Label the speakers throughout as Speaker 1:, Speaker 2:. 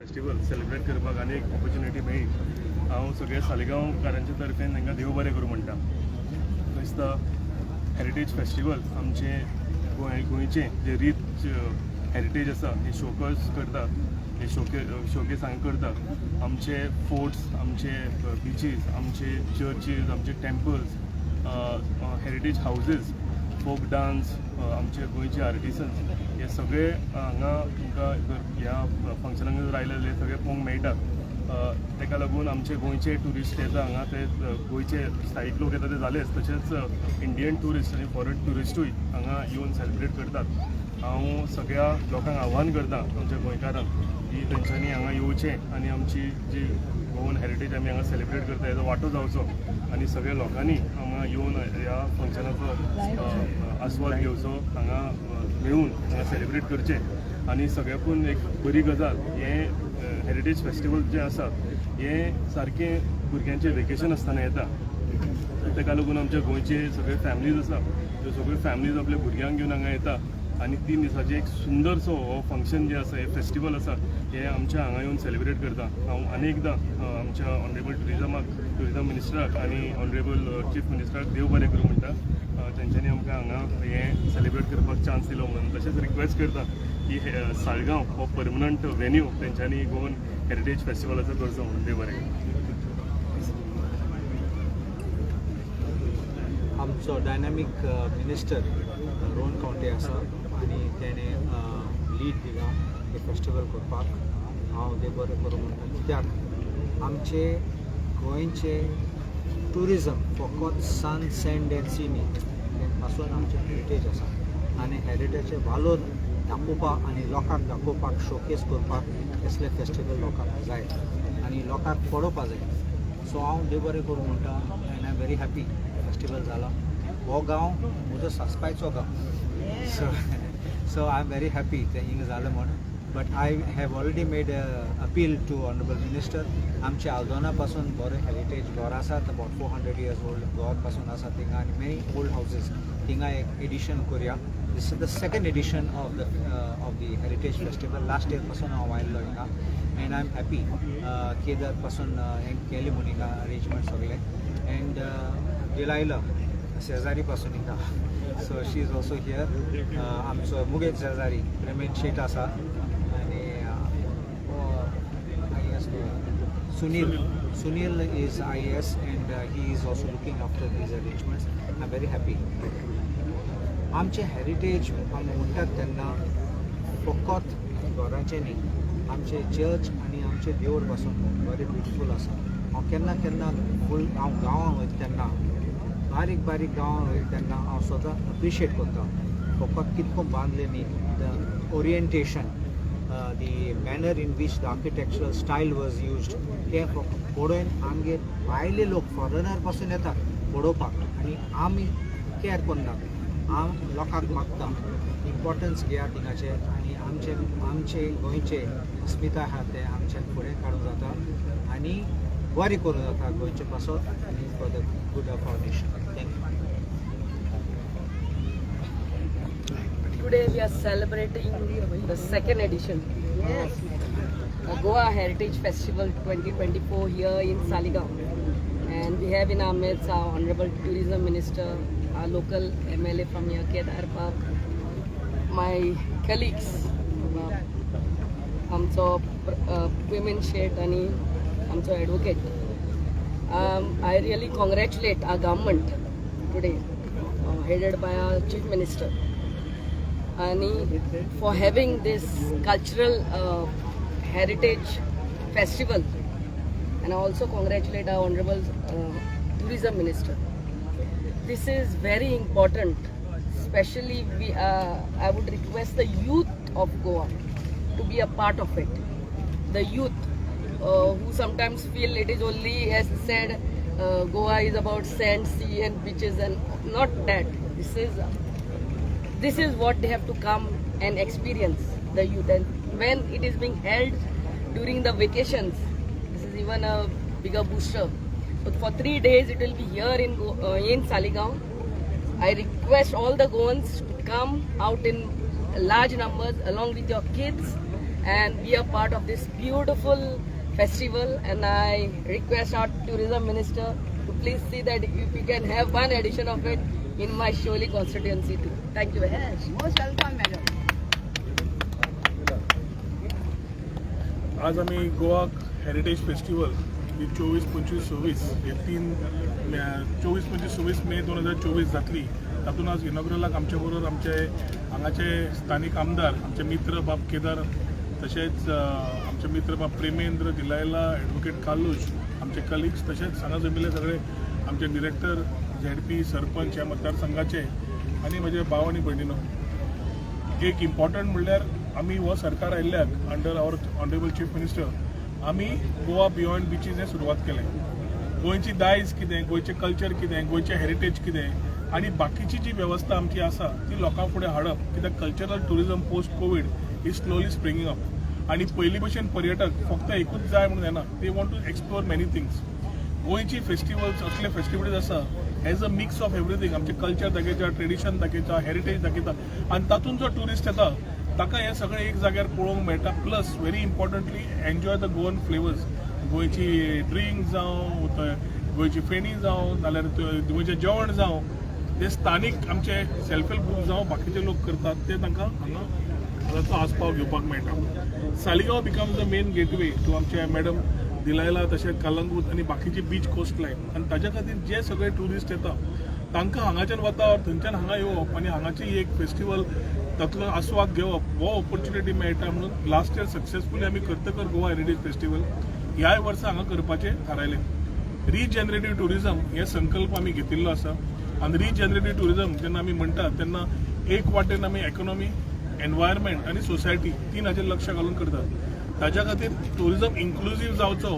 Speaker 1: Festival celebrate करपाक आनी एक ऑपॉर्च्युनिटी मेळ्ळी. हांव सगळे सालिगांवकारांच्या तर्फेन तांकां देव बरें करूं म्हणटा. दिसता हेरिटेज फेस्टिवल आमचे गोंयचे जे रीच हेरिटेज आसा हे शोकस करता, हे शोकेस हांगा करता. आमचे फोर्ट्स, आमचे बिचीस, आमचे चर्चीज, आमचे temples, heritage houses, folk dance, आमचे गोंयचे आर्टिसन्स हे सगळे हांगा तुमकां जर ह्या फंक्शनाक जर आयले जाल्यार सगळे पळोवंक मेळटा. ताका लागून आमचे गोंयचे ट्युरिस्ट येता हांगा, ते गोंयचे स्थायीक लोक येता ते जालेच, तशेंच इंडियन ट्युरिस्ट आनी फॉरेन ट्युरिस्टूय हांगा येवन सेलिब्रेट करतात. हांव सगळ्या लोकांक आव्हान करता आमच्या गोंयकारांक की तेंच्यांनी हांगा येवचें आनी आमची जी गोवन हेरिटेज आमी हांगा सेलिब्रेट करता हेजो वांटो जावचो आनी सगळ्या लोकांनी हांगा येवन ह्या फंक्शनाचो आस्वाद घेवचो, हांगा मेळून हांगा सेलिब्रेट करचें. आनी सगळ्याकून एक बरी गजाल, हें हेरिटेज फेस्टिवल जें आसा हें सारकें भुरग्यांचें वेकेशन आसतना येता. ताका लागून आमच्या गोंयचे सगळे फॅमिलीज आसा त्यो सगळ्यो फॅमिलीज आपल्या भुरग्यांक घेवन हांगा येता आनी 3 दिसांचें एक सुंदरसो हो फंक्शन जें आसा, हे फेस्टिवल आसा हे आमच्या हांगा येवन सेलिब्रेट करता. हांव आनी एकदां आमच्या ऑनरेबल ट्युरिजम मिनिस्टराक आनी ऑनरेबल चीफ मिनिस्टराक देव बरें करूं म्हणटा. तेंच्यांनी आमकां हांगा हें सेलिब्रेट करपाक चान्स दिलो म्हणून. तशेंच रिक्वेस्ट करता की साळगांव हो परमनंट वेन्यू तेंच्यांनी गोवन हेरिटेज फेस्टिवलाचो करचो म्हणून. देव बरें.
Speaker 2: आमचो डायनामीक मिनिस्टर रोहन खंवटे आसा आनी तेणें लीड दिला हे फेस्टिवल करपाक. हांव देव बरें करूं म्हणटा, कित्याक आमचे गोंयचे ट्युरिजम फकत सन, सँड एंड सी न्ही, पासून आमचे हेरिटेज आसा आनी हेरिटेजचे वालोर दाखोवपाक आनी लोकांक दाखोवपाक, शोकेस करपाक असले फेस्टिवल लोकांक जाय आनी लोकांक पळोवपाक जाय. सो हांव देव बरें करूं म्हणटा and I am very happy festival जाला. हो गांव म्हजो सासपायचो गांव, so I am very happy तें हिंग जालें म्हण. But I have already made appeal to honourable minister. आमचे आल्दोना पासून बरे हेरिटेज घर आसात, अबाउट 400 years ओल्ड घर पासून आसा थिंगा आनी मेनी ओल्ड हाऊजीस. थिंगा एक एडिशन करुया. This is the second edition of the heritage festival. Last year पासून हांव आयिल्लो हिंगा and I am happy. Kedar पासून हें केलें म्हूण हिंगा अरेंजमेंट सगळे एंड दिलायला शेजारी पासून हिंगा. So she is also here. आमचो मुगेज शेजारी रमेश शेट आसा आनी Sunil is IAS and he is also looking after these arrangements. I'm very happy. आमचे हेरिटेज आमी म्हणटात तेन्ना फकत घरांचें न्ही, आमचे चर्च आनी आमचे देवूळ पासून बरें ब्युटिफूल आसा. हांव केन्ना केन्ना हांव गांवांत वयता तेन्ना, बारीक बारीक गांवांत वयता तेन्ना हांव सदांच अप्रिशिएट करता फकत कितको बांदलें न्ही, the orientation, the manner in which the architectural style was used, ते पळोवन आमगे भायले लोक फॉरेनर पासून येतात पळोवपाक आनी आमी केअर करनात. हांव लोकांक मागता इम्पॉर्टन्स घेया थिंगाचे आनी आमचे गोंयचे अस्मिताय आहा ते आमच्यान फुडें काडूं जाता आनी बरें करूं जाता गोंयचे पासून आनी for the good of our nation. Thank you.
Speaker 3: Today we are celebrating the second edition of the Goa Heritage Festival 2024 here in Saligaon, and we have in our midst our Honorable Tourism Minister, our local MLA from here, Kedar Park, my colleagues, amcho women shed ani amcho advocate. I really congratulate our government today, headed by our Chief Minister, for having this cultural heritage festival, and I also congratulate our honorable tourism minister. This is very important, especially I would request the youth of Goa to be a part of it. The youth who sometimes feel it is only, as said, Goa is about sand, sea and beaches, and not that. This is what they have to come and experience, the youth. And when it is being held during the vacations, this is even a bigger booster. But for 3 days it will be here in Saligaon. I request all the Goans to come out in large numbers along with your kids and be a part of this beautiful festival. And I request our tourism minister to please see that if we can have one edition of it in my Sholi constituency too. Thank you very much.
Speaker 4: Most welcome, madam.
Speaker 5: आज आम्ही Goa heritage festival ही 24-25-26 हे 24-25-26 मे 2024 जातली. तातूंत आज इनॉग्रलाक आमचे बरोबर आमचे हांगाचे स्थानीक आमदार, आमचे मित्र बाब केदार, तशेंच आमचे मित्र बाब प्रेमेंद्र दिलायला, ॲडव्होकेट कालूश, आमचे कलिग्स, तशेंच हांगा जमिल्ले सगळे आमचे डिरेक्टर, ZP, सरपंच ह्या मतदारसंघाचे आनी म्हजे भाव आनी भयणीनो. एक इम्पॉर्टंट म्हणल्यार आमी हो सरकार आयिल्ल्याक अंडर आवर ऑनरेबल चीफ मिनिस्टर आमी गोवा बियॉन्ड बिचीस हें सुरवात केलें. गोंयची दायज कितें, गोंयचें कल्चर कितें, गोंयचें हेरिटेज कितें आनी बाकीची जी वेवस्था आमची आसा ती लोकां फुडें हाडप. कित्याक cultural tourism post covid is slowly springing up आनी पयलीं भशेन पर्यटक फक्त एकूच जाय म्हणून येना, they want to explore many things. गोंयची फेस्टिवल्स असले फेस्टिवलीज आसा as a mix of everything. आमचे कल्चर दाखयता, ट्रेडिशन दाखयता, हेरिटेज दाखयता आनी तातूंत जो ट्युरिस्ट येता ताका हे सगळें एक जाग्यार पळोवंक मेळटा. Plus very importantly enjoy the Goan flavours. गोंयची ड्रिंक जावं, गोंयची फेणी जावं, नाल्यार गोंयचें जेवण जावं, ते स्थानीक आमचे सेल्फ हेल्प ग्रुप जावं बाकीचे लोक करतात ते तांकां हांगा ताचो आस्पाव घेवपाक मेळटा. Saligao becomes the main gateway to आमचे मॅडम दिलायला, तशेंच कलंगूट आनी बाकीची बीच कोस्ट लायन. आनी ताज्या खातीर जे सगळे ट्युरिस्ट येता तांकां हांगाच्यान वता थंयच्यान हांगा येवप आनी हांगाची एक फेस्टिवल तातूंतलो आस्वाद घेवप हो ऑपॉर्च्युनिटी मेळटा. म्हणून लास्ट इयर सक्सेसफुली आमी करतकर गोवा हेरिटेज फेस्टिवल ह्याय वर्सा हांगा करपाचें थारायलें. रिजनरेटीव टुरिजम हे संकल्प आमी घेतिल्लो आसा आनी रिजनरेटीव टुरिजम जेन्ना आमी म्हणटात तेन्ना एक वाटेन आमी इकॉनॉमी, एनवायरमेंट आनी सोसायटी तीन हाचेर लक्ष घालून करतात. ताज्या खातीर टुरिजम इन्क्लुजीव जावचो,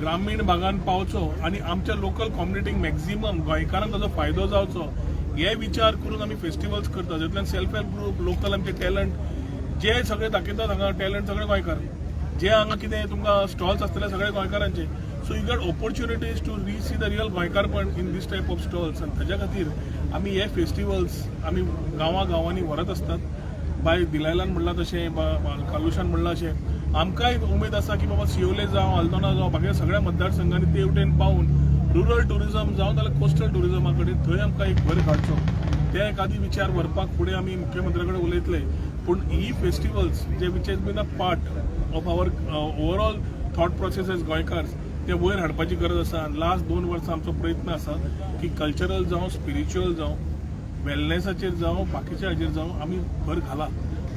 Speaker 5: ग्रामीण भागांत पावचो आनी आमच्या लोकल कम्युनिटीक मॅक्झिमम गोंयकारांक ताचो फायदो जावचो हे विचार करून आमी फेस्टिवल्स करतात. जातूंतल्यान सेल्फ हेल्प ग्रुप, लोकल आमचे टॅलंट जे सगळे दाखयतात हांगा टॅलंट सगळे गोंयकार, जे हांगा कितें तुमकां स्टॉल्स आसतले सगळे गोंयकारांचे. So you get opportunities to see the real गोंयकारपण in this type of stalls. आनी ताज्या खातीर आमी हे फेस्टिवल्स आमी गांवांनी व्हरत असतात. बाय दिलायलान म्हणलां तशें, कालुशान म्हणलां अशें आमकांय उमेद आसा की बाबा सियोले जावं, आल्दोना जावं, बाकी सगळ्या मतदारसंघांनी ते वटेन पावून रुरल टुरिजम जावं नाल्यार कोस्टल टुरिजमा कडेन थंय आमकां एक भर घालचो. ते एखादी विचार व्हरपाक फुडें आमी मुख्यमंत्र्या कडेन उलयतले. पूण ही फेस्टिवल्स जे which has been a part of our overall thought process as गोंयकार्स ते वयर हाडपाची गरज आसा. आनी लास्ट 2 वर्सां आमचो प्रयत्न आसा की कल्चरल जावं, स्पिरिच्युअल जावं, वेलनेसाचेर जावं, बाकीच्या हाचेर जावं आमी भर घाला.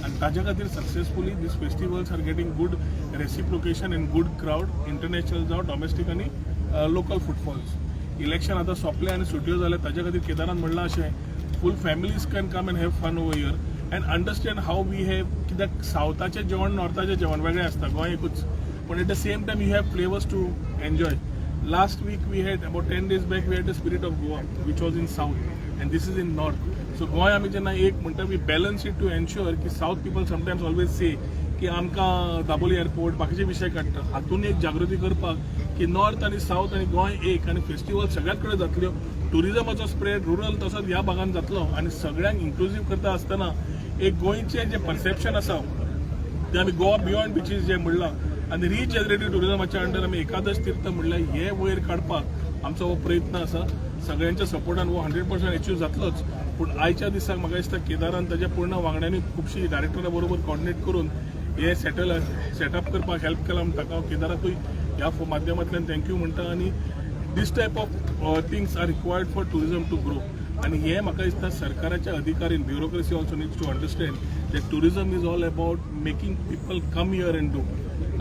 Speaker 5: आनी ताज्या खातीर successfully these festivals are getting good reciprocation in good crowd, international जावं, डॉमेस्टीक आनी लोकल फुटफॉल्स. इलेक्शन आतां सोंपलें आनी सुट्यो जाल्या ताज्या खातीर केदारान म्हणलां अशें full families can come and have fun over here and understand how we have. कित्याक सावथाचें जेवण नॉर्थाचें जेवण वेगळें आसता, गोंय एकूच, पण at the same time you have flavours to enjoy. Last week we had about 10 days back we had the spirit of Goa which was in south and this is in north. So Goem आमी जेन्ना एक म्हणटा we balance it to ensure की south people sometimes always say की आमकां Dabolim airport बाकीचे विशय काडटा. हातून एक जागृती करपाक की नॉर्थ आनी साऊथ आनी गोंय एक आनी फेस्टिवल सगळ्यात कडेन जातल्यो. टुरिजमाचो स्प्रेड रुरल तसोच ह्या भागांत जातलो आनी सगळ्यांक इन्क्लुजीव करता आसतना एक गोंयचें जें परसेप्शन आसा ते आमी गोवा बियॉन्ड बिचीस जे म्हणलां आनी रिजनरेटीव टुरिजमाच्या अंडर आमी एकादश तीर्थ म्हणल्यार हे वयर काडपाक आमचो हो प्रयत्न आसा. सगळ्यांच्या सपोर्टान हो 100% अचीव जातलोच. पूण आयच्या दिसाक म्हाका दिसता केदारान ताच्या पूर्ण वांगड्यांनी खुबशीं डायरेक्टरा बरोबर कॉर्डिनेट करून हे सेटअप करपाक हेल्प केला. म्हणून ताका केदाराकूय ह्या माध्यमांतल्यान थँक्यू म्हणटा. आनी this type of things are required for tourism to grow. आनी हे म्हाका दिसता सरकाराच्या अधिकारीन bureaucracy also needs to understand that tourism is all about making people come here and do.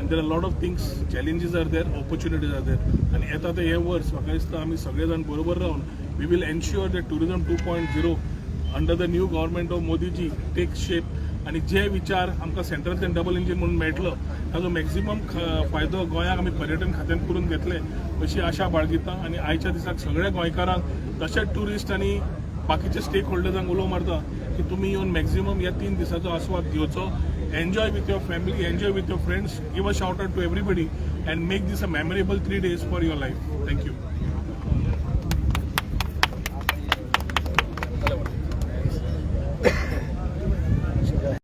Speaker 5: and there are a lot of things, challenges are there, opportunities are there. And येता ते हे वर्स म्हाका दिसता आमी सगळे जाण बरोबर Ravan we will ensure that tourism 2.0 under the new government of Modi ji takes shape. आणि जे विचार आमकां सेंट्रलांतल्यान डबल इंजीन म्हणून मेळटलो ताजो मॅक्झिमम फायदो गोंयाक आमी पर्यटन खात्यान करून घेतले अशी आशा बाळगिता. आनी आयच्या दिसाक सगळ्या गोंयकारांक तशेंच टुरिस्ट आनी बाकीचे स्टेक होल्डर्सांक उलो मारता की तुमी येवन मॅक्झिमम ह्या 3 दिसाचो आस्वाद घेवचो. Enjoy with your family, enjoy with your friends, give a shout out to everybody and make this a memorable 3 days for your life. Thank you.